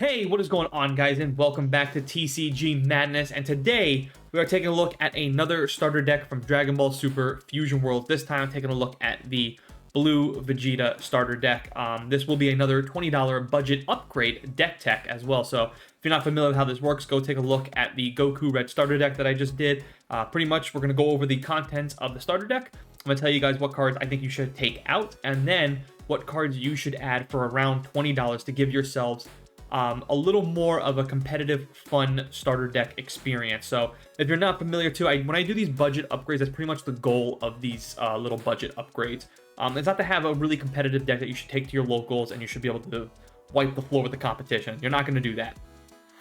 Hey, what is going on, guys, and welcome back to TCG Madness. And today we are taking a look at another starter deck from Dragon Ball Super Fusion World. This time taking a look at the Blue Vegeta starter deck. This will be another $20 budget upgrade deck tech as well. So if you're not familiar with how this works, go take a look at the Goku Red starter deck that I just did. Pretty much we're going to go over the contents of the starter deck. I'm going to tell you guys what cards I think you should take out, and then what cards you should add for around $20 to give yourselves a little more of a competitive, fun starter deck experience. So if you're not familiar too, when I do these budget upgrades, that's pretty much the goal of these little budget upgrades. It's not to have a really competitive deck that you should take to your locals and you should be able to wipe the floor with the competition. You're not going to do that.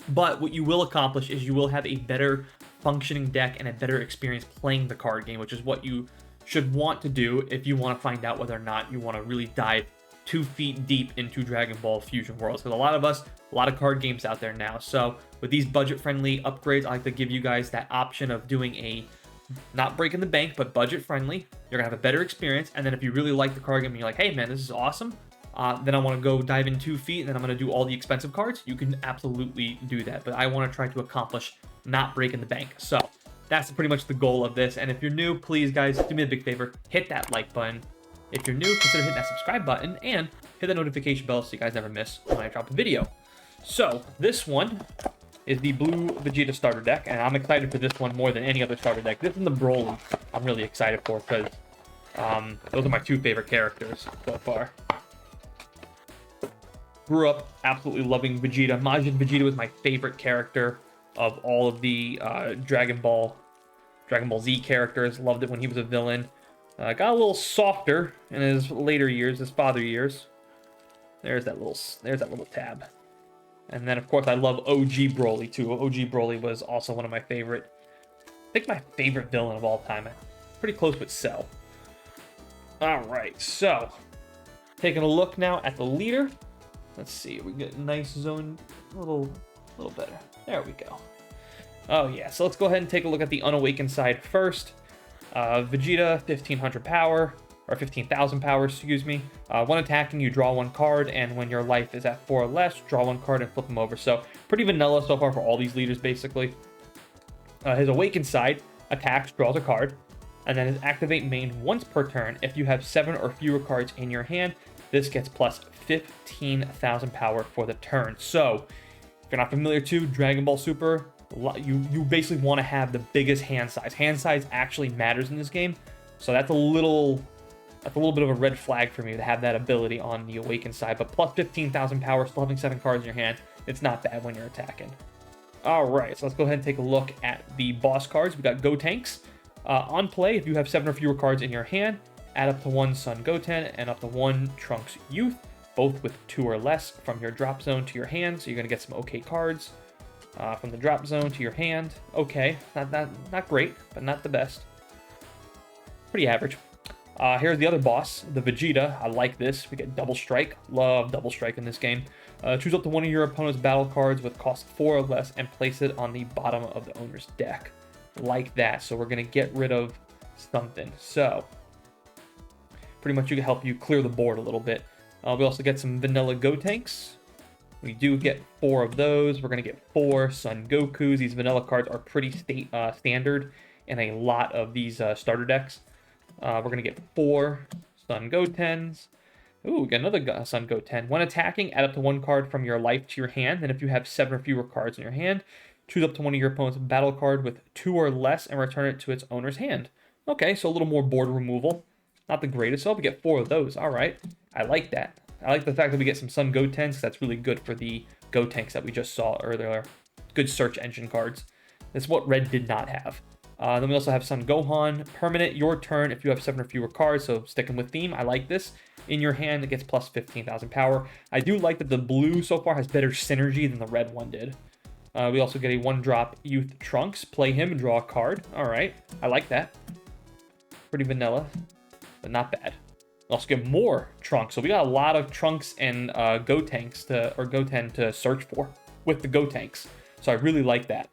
But what you will accomplish is you will have a better functioning deck and a better experience playing the card game, which is what you should want to do if you want to find out whether or not you want to really dive 2 feet deep into Dragon Ball Fusion Worlds. Because a lot of card games out there now. So with these budget-friendly upgrades, I like to give you guys that option of doing a, not breaking the bank, but budget-friendly. You're going to have a better experience. And then if you really like the card game and you're like, hey man, this is awesome, then I want to go dive in 2 feet and then I'm going to do all the expensive cards, you can absolutely do that. But I want to try to accomplish not breaking the bank. So that's pretty much the goal of this. And if you're new, please guys, do me a big favor, hit that like button. If you're new, consider hitting that subscribe button and hit the notification bell so you guys never miss when I drop a video. So this one is the Blue Vegeta starter deck, and I'm excited for this one more than any other starter deck. This is the Broly I'm really excited for because those are my 2 favorite characters so far. Grew up absolutely loving Vegeta. Majin Vegeta was my favorite character of all of the Dragon Ball Z characters. Loved it when he was a villain. Got a little softer in his later years, his father years. There's that little tab. And then of course I love OG Broly too. OG Broly was also one of my favorite, I think my favorite villain of all time. Pretty close with Cell. Alright, so taking a look now at the leader. Let's see, we get a nice zone, a little better. There we go. Oh yeah, so let's go ahead and take a look at the unawakened side first. Vegeta, 1500 power, or 15,000 power, excuse me. When attacking, you draw 1 card, and when your life is at 4 or less, draw 1 card and flip them over. So pretty vanilla so far for all these leaders, basically. His awakened side attacks, draws a card, and then his activate main once per turn. If you have 7 or fewer cards in your hand, this gets plus 15,000 power for the turn. So if you're not familiar too, Dragon Ball Super, you basically want to have the biggest hand size. Hand size actually matters in this game, so that's a little bit of a red flag for me to have that ability on the awakened side. But plus 15,000 power, still having 7 cards in your hand, it's not bad when you're attacking. All right, so let's go ahead and take a look at the boss cards. We got Gotenks. On play, if you have 7 or fewer cards in your hand, add up to 1 Son Goten and up to 1 Trunks Youth, both with 2 or less from your drop zone to your hand. So you're gonna get some okay cards. From the drop zone to your hand, okay, not great, but not the best. Pretty average. Here's the other boss, the Vegeta. I like this. We get double strike. Love double strike in this game. Choose up to 1 of your opponent's battle cards with cost 4 or less and place it on the bottom of the owner's deck. Like that. So we're gonna get rid of something. So pretty much you can help you clear the board a little bit. We also get some vanilla Gotenks. We do get 4 of those. We're going to get 4 Son Gokus. These vanilla cards are pretty standard in a lot of these starter decks. We're going to get 4 Son Gotens. Ooh, we got another Son Goten. When attacking, add up to 1 card from your life to your hand. And if you have 7 or fewer cards in your hand, choose up to 1 of your opponent's battle card with 2 or less and return it to its owner's hand. Okay, so a little more board removal. Not the greatest, so we get 4 of those. All right, I like that. I like the fact that we get some Son Gotens, because that's really good for the Gotenks that we just saw earlier. Good search engine cards. That's what Red did not have. Then we also have Son Gohan. Permanent, your turn if you have 7 or fewer cards, so sticking with theme, I like this. In your hand, it gets plus 15,000 power. I do like that the blue so far has better synergy than the red one did. We also get a 1-drop Youth Trunks. Play him and draw a card. All right, I like that. Pretty vanilla, but not bad. Also get more Trunks. So we got a lot of Trunks and Goten to search for with the Gotenks. So I really like that.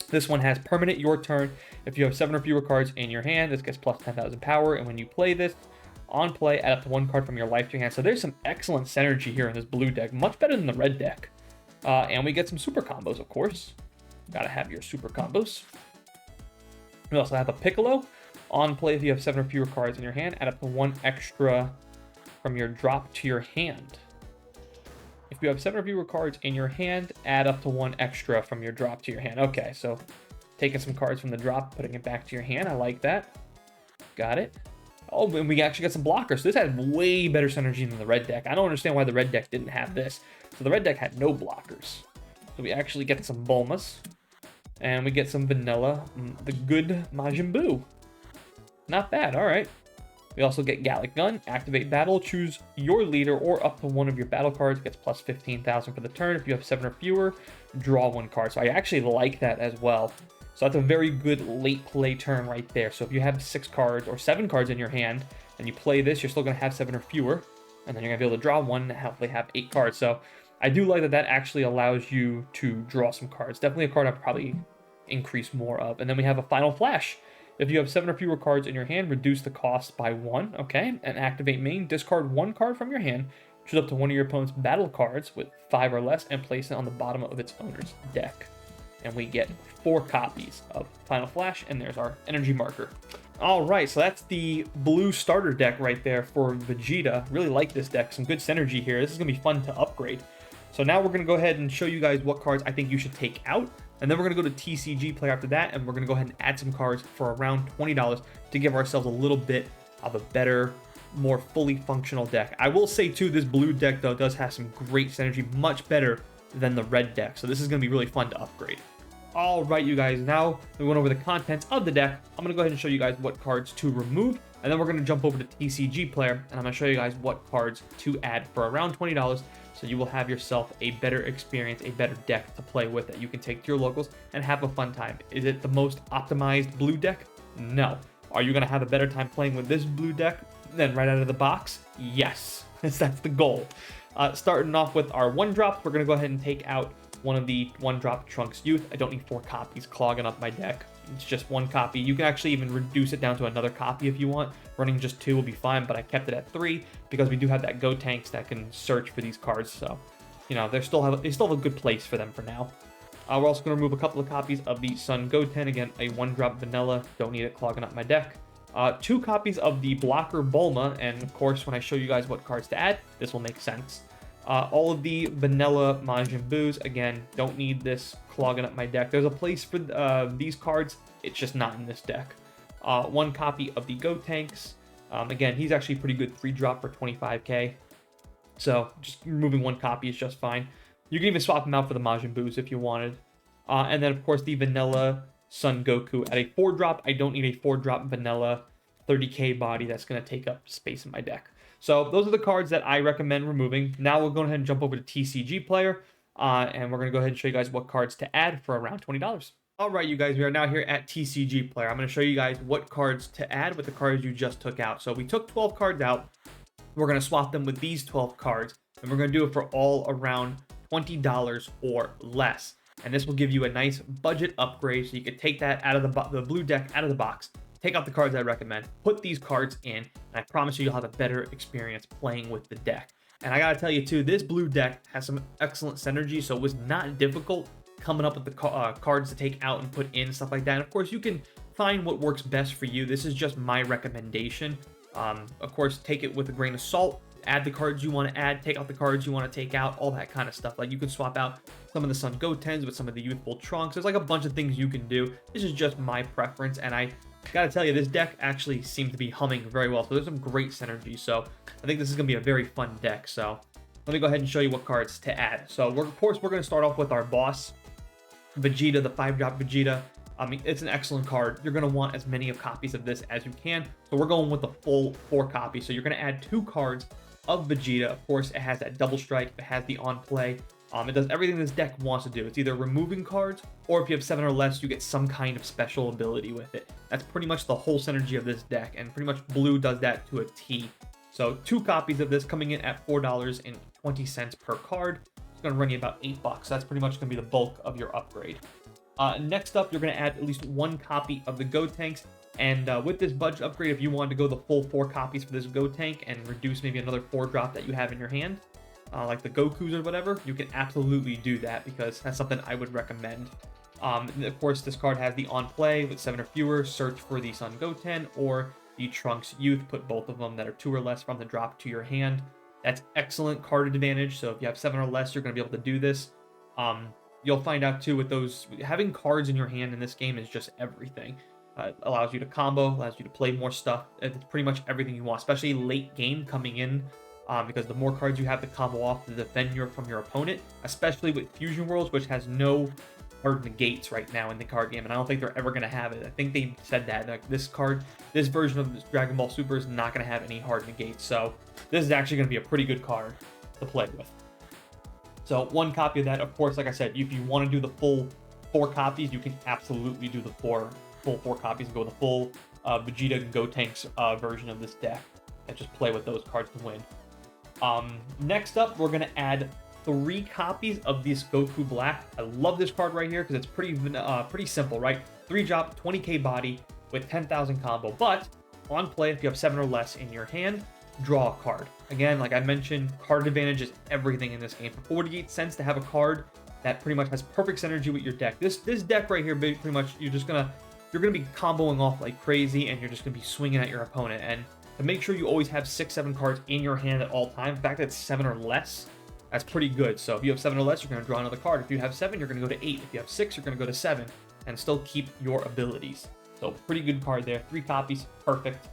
This one has permanent your turn. If you have 7 or fewer cards in your hand, this gets plus 10,000 power. And when you play this, on play, add up to 1 card from your life to your hand. So there's some excellent synergy here in this blue deck. Much better than the red deck. And we get some super combos, of course. Gotta have your super combos. We also have a Piccolo. On play, if you have 7 or fewer cards in your hand, add up to 1 extra from your drop to your hand. If you have 7 or fewer cards in your hand, add up to 1 extra from your drop to your hand. Okay, so taking some cards from the drop, putting it back to your hand. I like that. Got it. Oh, and we actually got some blockers. So this has way better synergy than the red deck. I don't understand why the red deck didn't have this. So the red deck had no blockers. So we actually get some Bulmas. And we get some vanilla, the good Majin Buu. Not bad, all right. We also get Gallic Gun, activate battle, choose your leader or up to 1 of your battle cards, gets plus 15,000 for the turn. If you have 7 or fewer, draw 1 card. So I actually like that as well. So that's a very good late play turn right there. So if you have 6 cards or 7 cards in your hand and you play this, you're still going to have 7 or fewer. And then you're going to be able to draw 1 and hopefully have 8 cards. So I do like that that actually allows you to draw some cards. Definitely a card I'd probably increase more of. And then we have a Final Flash. If you have 7 or fewer cards in your hand, reduce the cost by 1, okay? And activate main, discard 1 card from your hand, choose up to 1 of your opponent's battle cards with 5 or less, and place it on the bottom of its owner's deck. And we get 4 copies of Final Flash, and there's our energy marker. All right, so that's the blue starter deck right there for Vegeta. Really like this deck, some good synergy here. This is gonna be fun to upgrade. So now we're gonna go ahead and show you guys what cards I think you should take out. And then we're going to go to TCG Player after that, and we're going to go ahead and add some cards for around $20 to give ourselves a little bit of a better, more fully functional deck. I will say, too, this blue deck, though, does have some great synergy, much better than the red deck. So this is going to be really fun to upgrade. All right, you guys, now we went over the contents of the deck. I'm going to go ahead and show you guys what cards to remove, and then we're going to jump over to TCG Player, and I'm going to show you guys what cards to add for around $20. So you will have yourself a better experience, a better deck to play with that you can take to your locals and have a fun time. Is it the most optimized blue deck? No. Are you going to have a better time playing with this blue deck than right out of the box? Yes. That's the goal. Starting off with our 1-drops, we're going to go ahead and take out one of the 1-drop Trunks Youth. I don't need 4 copies clogging up my deck. It's just 1 copy. You can actually even reduce it down to another copy if you want. Running just 2 will be fine, but I kept it at 3 because we do have that Go Tanks that can search for these cards. So, you know, they still have a good place for them for now. We're also going to remove a couple of copies of the Sun Goten. Again, a 1-drop vanilla. Don't need it clogging up my deck. 2 copies of the Blocker Bulma, and of course, when I show you guys what cards to add, this will make sense. All of the vanilla Majin Buus, again, don't need this clogging up my deck. There's a place for these cards, it's just not in this deck. 1 copy of the Go Tanks. Again, he's actually pretty good 3-drop for 25k. So just removing 1 copy is just fine. You can even swap him out for the Majin Buus if you wanted. And then, of course, the vanilla Son Goku at a 4-drop. I don't need a 4-drop vanilla 30k body that's going to take up space in my deck. So those are the cards that I recommend removing. Now we'll go ahead and jump over to TCG Player, and we're going to go ahead and show you guys what cards to add for around $20. All right, you guys, we are now here at TCG Player. I'm going to show you guys what cards to add with the cards you just took out. So we took 12 cards out. We're going to swap them with these 12 cards, and we're going to do it for all around $20 or less. And this will give you a nice budget upgrade, so you can take that out of the blue deck out of the box. Take out the cards I recommend, put these cards in, and I promise you'll have a better experience playing with the deck. And I gotta tell you too, this blue deck has some excellent synergy, so it was not difficult coming up with the cards to take out and put in, stuff like that. And of course, you can find what works best for you. This is just my recommendation. Of course, take it with a grain of salt. Add the cards you want to add, take out the cards you want to take out, all that kind of stuff. Like you can swap out some of the Sun Gotens with some of the youthful Trunks. There's like a bunch of things you can do. This is just my preference, and I gotta tell you, this deck actually seems to be humming very well. So there's some great synergy. So I think this is gonna be a very fun deck. So let me go ahead and show you what cards to add. So of course we're gonna start off with our boss, Vegeta, the 5-drop Vegeta. I mean, it's an excellent card. You're going to want as many copies of this as you can. So we're going with the full 4 copies. So you're going to add 2 cards of Vegeta. Of course, it has that double strike. It has the on play. It does everything this deck wants to do. It's either removing cards, or if you have 7 or less, you get some kind of special ability with it. That's pretty much the whole synergy of this deck. And pretty much blue does that to a T. So 2 copies of this coming in at $4.20 per card. It's going to run you about $8. That's pretty much going to be the bulk of your upgrade. Next up, you're going to add at least 1 copy of the Go Tanks. And with this budget upgrade, if you wanted to go the full 4 copies for this Go Tank and reduce maybe another 4-drop that you have in your hand, like the Gokus or whatever, you can absolutely do that because that's something I would recommend. And of course, this card has the on play with 7 or fewer, search for the Son Goten or the Trunks Youth, put both of them that are 2 or less from the drop to your hand. That's excellent card advantage, so if you have 7 or less, you're going to be able to do this. You'll find out too with those, having cards in your hand in this game is just everything. It allows you to combo, allows you to play more stuff. It's pretty much everything you want, especially late game coming in, because the more cards you have to combo off to defend from your opponent, especially with Fusion Worlds, which has no hard negates right now in the card game, and I don't think they're ever going to have it. I think they said that like this version of this Dragon Ball Super is not going to have any hard negates, so this is actually going to be a pretty good card to play with. So 1 copy of that. Of course, like I said, if you want to do the full 4 copies, you can absolutely do the full 4 copies and go with the full Vegeta and Gotenks version of this deck and just play with those cards to win. Next up, we're going to add 3 copies of this Goku Black. I love this card right here because it's pretty simple, right? 3 drop, 20k body with 10,000 combo. But on play, if you have 7 or less in your hand, draw a card. Again, like I mentioned, card advantage is everything in this game. For 48 cents to have a card that pretty much has perfect synergy with your deck. This deck right here, pretty much you're gonna be comboing off like crazy, and you're just gonna be swinging at your opponent. And to make sure you always have 6-7 cards in your hand at all times, the fact that it's 7 or less, that's pretty good. So if you have 7 or less, you're going to draw another card. If you have 7, you're going to go to 8. If you have 6, you're going to go to 7 and still keep your abilities. So pretty good card there. 3 copies, perfect.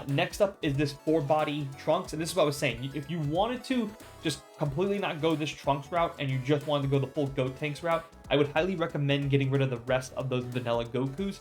Next up is this 4-body Trunks, and this is what I was saying. If you wanted to just completely not go this Trunks route and you just wanted to go the full Gotenks route, I would highly recommend getting rid of the rest of those vanilla Gokus.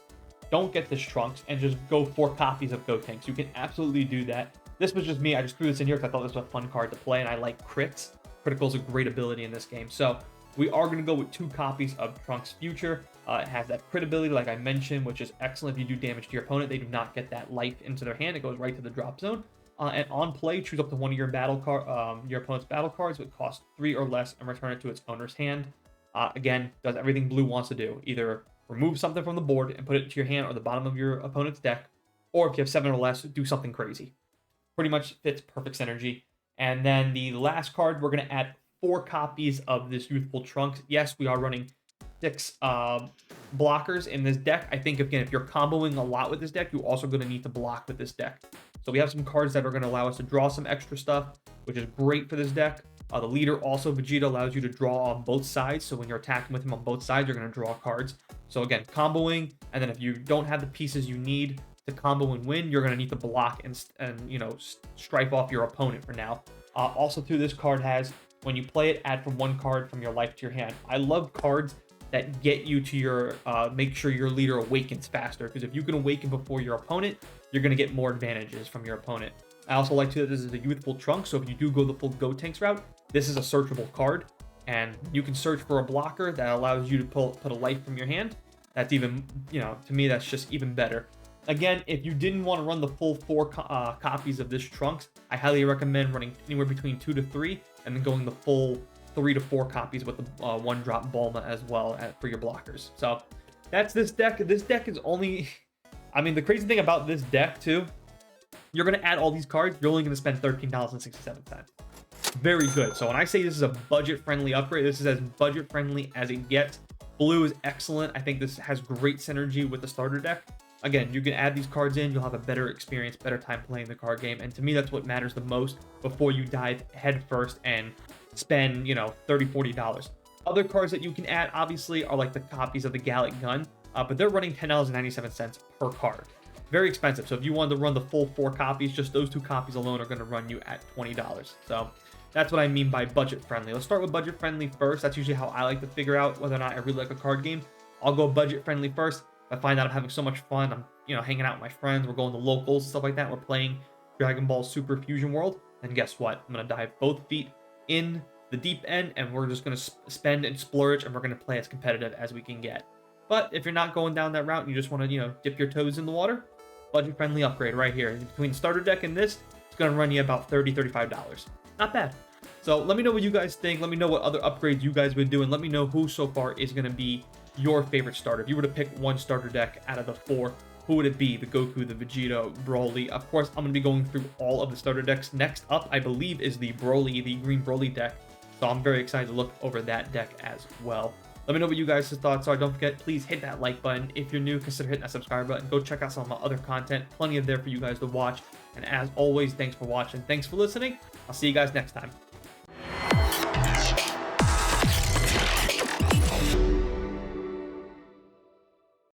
Don't get this Trunks and just go 4 copies of Gotenks. You can absolutely do that. This was just me. I just threw this in here because I thought this was a fun card to play, and I like crits. Critical is a great ability in this game. So we are going to go with 2 copies of Trunks Future. It has that crit ability, like I mentioned, which is excellent. If you do damage to your opponent, they do not get that life into their hand. It goes right to the drop zone. And on play, choose up to one of your your opponent's battle cards, which costs 3 or less, and return it to its owner's hand. Again, does everything blue wants to do. Either remove something from the board and put it into your hand or the bottom of your opponent's deck, or if you have 7 or less, do something crazy. Pretty much fits perfect synergy. And then the last card, we're going to add 4 copies of this Youthful Trunks. Yes, we are running 6 blockers in this deck. I think, again, if you're comboing a lot with this deck, you're also going to need to block with this deck. So we have some cards that are going to allow us to draw some extra stuff, which is great for this deck. The leader, also Vegeta, allows you to draw on both sides. So when you're attacking with him on both sides, you're going to draw cards. So again, comboing, and then if you don't have the pieces you need to combo and win, you're going to need to block and you know, stripe off your opponent for now. Also, too, this card has, when you play it, add from 1 card from your life to your hand. I love cards that get you to your, make sure your leader awakens faster, because if you can awaken before your opponent, you're going to get more advantages from your opponent. I also like, too, that this is a Youthful Trunk, so if you do go the full Gotenks route, this is a searchable card, and you can search for a blocker that allows you to put a life from your hand. That's even, you know, to me, that's just even better. Again, if you didn't want to run the full 4 copies of this Trunks, I highly recommend running anywhere between 2 to 3, and then going the full 3 to 4 copies with the 1-drop Bulma as well for your blockers. So that's this deck. This deck is only, I mean, the crazy thing about this deck too, you're going to add all these cards, you're only going to spend $13.67. Very good. So when I say this is a budget-friendly upgrade, this is as budget-friendly as it gets. Blue is excellent. I think this has great synergy with the starter deck. Again, you can add these cards in, you'll have a better experience, better time playing the card game, and to me, that's what matters the most before you dive head first and spend, you know, $30, $40. Other cards that you can add, obviously, are like the copies of the Gallic Gun, but they're running $10.97 per card. Very expensive, so if you wanted to run the full 4 copies, just those 2 copies alone are going to run you at $20. So that's what I mean by budget-friendly. Let's start with budget-friendly first. That's usually how I like to figure out whether or not I really like a card game. I'll go budget-friendly first. I find out I'm having so much fun, I'm, you know, hanging out with my friends, we're going to locals, stuff like that, we're playing Dragon Ball Super Fusion World, and guess what? I'm going to dive both feet in the deep end, and we're just going to spend and splurge, and we're going to play as competitive as we can get. But if you're not going down that route, and you just want to, you know, dip your toes in the water, budget-friendly upgrade right here. Between the starter deck and this, it's going to run you about $30, $35. Not bad. So let me know what you guys think. Let me know what other upgrades you guys would do, and let me know who so far is going to be your favorite starter. If you were to pick one starter deck out of the 4, who would it be? The Goku, the Vegeta, Broly. Of course, I'm going to be going through all of the starter decks. Next up, I believe, is the Broly, the green Broly deck. So I'm very excited to look over that deck as well. Let me know what you guys' thoughts are. Don't forget, please hit that like button. If you're new, consider hitting that subscribe button. Go check out some of my other content. Plenty of there for you guys to watch. And as always, thanks for watching. Thanks for listening. I'll see you guys next time.